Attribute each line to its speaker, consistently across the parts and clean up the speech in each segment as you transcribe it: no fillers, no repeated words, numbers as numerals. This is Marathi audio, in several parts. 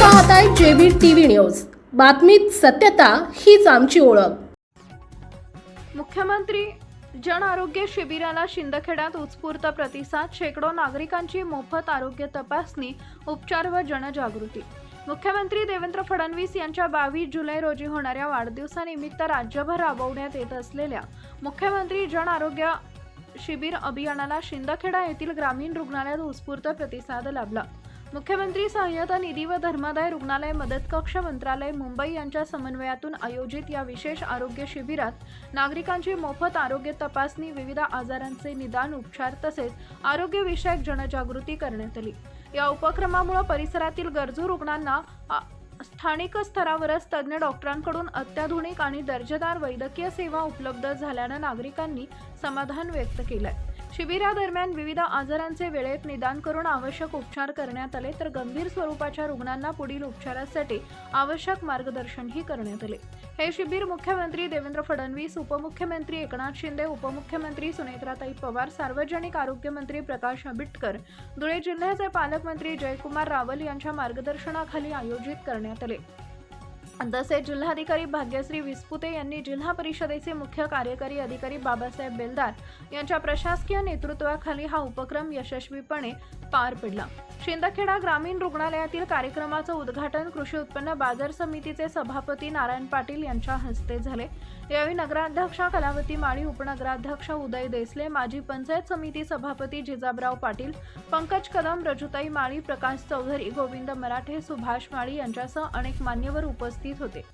Speaker 1: पाहताय जेबी टीव्ही न्यूज। बातमीत सत्यता हीच आमची ओळख।
Speaker 2: मुख्यमंत्री जन आरोग्य शिबिराला शिंदखेड्यात उत्स्फूर्त प्रतिसाद। शेकडो नागरिकांची मोफत आरोग्य तपासणी, उपचार व जनजागृती। मुख्यमंत्री देवेंद्र फडणवीस यांच्या 22 जुलै रोजी होणाऱ्या वाढदिवसानिमित्त राज्यभर राबवण्यात येत असलेल्या मुख्यमंत्री जन आरोग्य शिबिर अभियानाला शिंदखेडा येथील ग्रामीण रुग्णालयात उत्स्फूर्त प्रतिसाद लाभला। मुख्यमंत्री सहाय्यता निधी व धर्मादाय रुग्णालय मदत कक्ष मंत्रालय मुंबई यांच्या समन्वयातून आयोजित या विशेष आरोग्य शिबिरात नागरिकांची मोफत आरोग्य तपासणी, विविध आजारांचे निदान, उपचार तसेच आरोग्यविषयक जनजागृती करण्यात आली। या उपक्रमामुळे परिसरातील गरजू रुग्णांना स्थानिक स्तरावरच तज्ञ डॉक्टरांकडून अत्याधुनिक आणि दर्जेदार वैद्यकीय सेवा उपलब्ध झाल्याने नागरिकांनी समाधान व्यक्त केलंय। शिबिरादरम्यान विविध आजारांचे वेळेत निदान करून आवश्यक उपचार करण्यात आले, तर गंभीर स्वरूपाच्या रुग्णांना पुढील उपचारासाठी आवश्यक मार्गदर्शनही करण्यात आले। हे शिबिर मुख्यमंत्री देवेंद्र फडणवीस, उपमुख्यमंत्री एकनाथ शिंदे, उपमुख्यमंत्री सुनेत्राताई पवार, सार्वजनिक आरोग्य मंत्री प्रकाश आंबेडकर, धुळे जिल्ह्याचे पालकमंत्री जयकुमार रावल यांच्या मार्गदर्शनाखाली आयोजित करण्यात आले। तसेच जिल्हाधिकारी भाग्यश्री विस्पुते यांनी जिल्हा परिषदेचे मुख्य कार्यकारी अधिकारी बाबासाहेब बेलदार यांच्या प्रशासकीय नेतृत्वाखाली हा उपक्रम यशस्वीपणे पार पडला। शिंदखेडा ग्रामीण रुग्णालयातील कार्यक्रमाचे उद्घाटन कृषी उत्पन्न बाजार समितीचे सभापती नारायण पाटील यांच्या हस्ते झाले। यावेळी नगराध्यक्षा कलावती माळी, उपनगराध्यक्ष उदय देसले, माजी पंचायत समिती सभापती जिजाबराव पाटील, पंकज कदम, रजुताई माळी, प्रकाश चौधरी, गोविंद मराठे, सुभाष माळी यांच्यासह अनेक मान्यवर उपस्थित होते।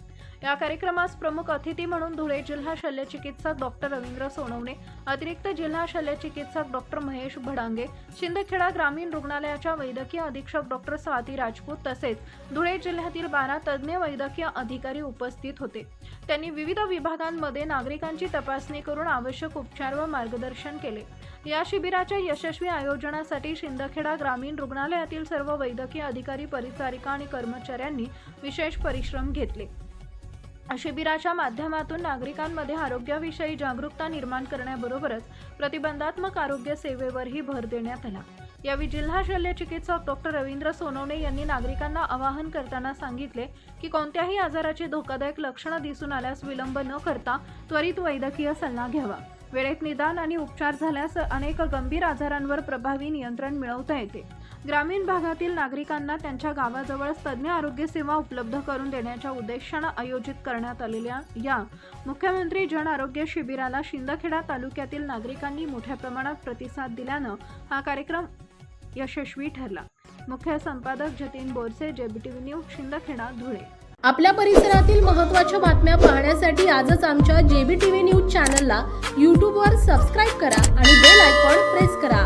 Speaker 2: या कार्यक्रमास प्रमुख अतिथी म्हणून धुळे जिल्हा शल्यचिकित्सक डॉक्टर रवींद्र सोनवणे, अतिरिक्त जिल्हा शल्यचिकित्सक डॉक्टर महेश भडांगे, शिंदखेडा ग्रामीण रुग्णालयाच्या वैद्यकीय अधीक्षक डॉक्टर स्वाती राजपूत तसेच धुळे जिल्ह्यातील 12 तज्ञ वैद्यकीय अधिकारी उपस्थित होते। त्यांनी विविध विभागांमध्ये नागरिकांची तपासणी करून आवश्यक उपचार व मार्गदर्शन केले। या शिबिराच्या यशस्वी आयोजनासाठी शिंदखेडा ग्रामीण रुग्णालयातील सर्व वैद्यकीय अधिकारी, परिचारिका आणि कर्मचाऱ्यांनी विशेष परिश्रम घेतले। शिबिराच्या माध्यमातून नागरिकांमध्ये आरोग्याविषयी जागरूकता निर्माण करण्याबरोबरच प्रतिबंधात्मक आरोग्य सेवेवरही भर देण्यात आला। यावेळी जिल्हा शल्यचिकित्सक डॉक्टर रवींद्र सोनवणे यांनी नागरिकांना आवाहन करताना सांगितले की कोणत्याही आजाराचे धोकादायक लक्षणे दिसून आल्यास विलंब न करता त्वरित वैद्यकीय सल्ला घ्यावा। वेळेत निदान आणि उपचार झाल्यास अनेक गंभीर आजारांवर प्रभावी नियंत्रण मिळवता येते। ग्रामीण भागातील नागरिकांना त्यांच्या गावाजवळच तज्ञ आरोग्य सेवा उपलब्ध करून देण्याच्या उद्देशाने आयोजित करण्यात आलेल्या या मुख्यमंत्री जन आरोग्य शिबिराला शिंदखेडा तालुक्यातील नागरिकांनी मोठ्या प्रमाणात प्रतिसाद दिल्याने हा कार्यक्रम यशस्वी ठरला। मुख्य संपादक जतीन बोरसे, जेबीटीव्ही न्यूज, शिंदखेडा, धुळे।
Speaker 1: आपल्या परिसरातील महत्त्वाच्या बातम्या पाहण्यासाठी आजच आमच्या जेबी टीव्ही न्यूज चॅनलला YouTube वर सबस्क्राइब करा आणि बेल आयकॉन प्रेस करा।